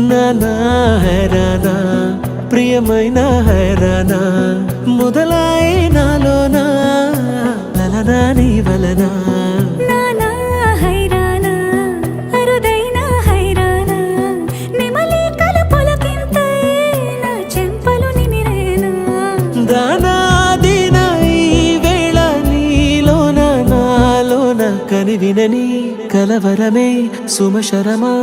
నానా హైరానా ప్రియమైన హైరానా మొదలై నాలోనా లలనా నీ వలనా నానా హైరానా అరుదైన హైరానా నెమలి కలపులకింతై నా చెంపలు నిమిరేనా దానాదిన ఈ వేళ నీలోన నాలోన కనివినని కలవరమే సుమశరమా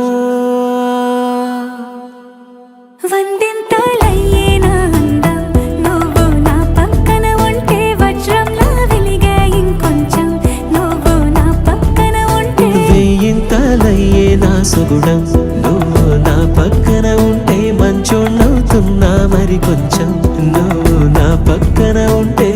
వందింతలయ్యేనా అందం నువ్వు నా పక్కన ఉంటే వజ్రంలా వెలిగే ఇంకొంచెం నువ్వు నా పక్కన ఉంటే వెయ్యింతలయ్యే నా సుగుణం నువ్వు నా పక్కన ఉంటే మంచోణ్ణవుతున్నా మరి కొంచెం నువ్వు నా పక్కన ఉంటే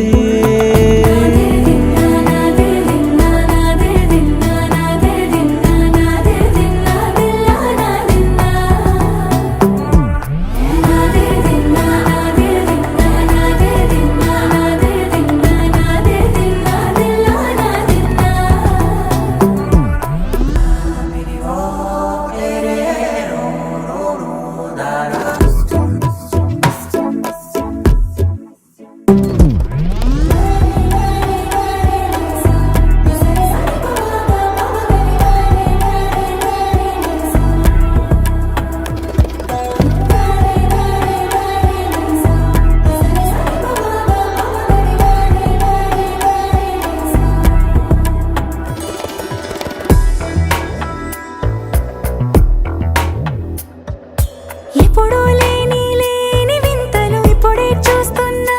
ఎప్పుడూ లేని వింతలు ఇప్పుడే చూస్తున్నా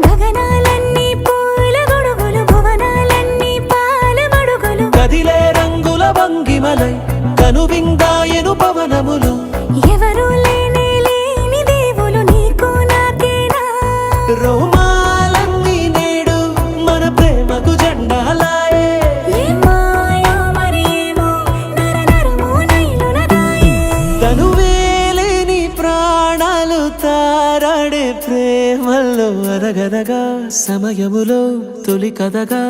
గగనాలన్నీ పూల గొడుగులు భువనాలన్నీ పాల మడుగులు కదిలే రంగుల భంగిమలై కనువిందాయను పవనములు ఎవరూ లేని దేవులు నీకు నాకేనా రోమాలన్నీ నేడు మన ప్రేమకు జెండాలాయే ఏమాయో మరి ఏమో నరనరమో నైలున దాయే తనువేలేని ప్రాణాలు తారాడే ప్రేమల్లో అనగనగా సమయములో తొలి కథగా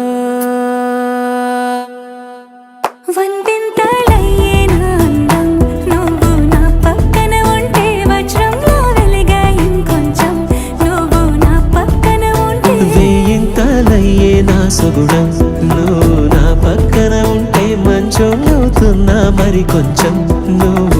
వందింతలయ్యేనా అందం నువ్వు నా పక్కన ఉంటే వజ్రంలా వెలిగే ఇంకొంచెం నువ్వు నా పక్కన ఉంటే వెయ్యింతలయ్యే నా సుగుణం నువ్వు నా పక్కన ఉంటే మంచోణ్ణవుతున్నా మరి కొంచెం నువ్వు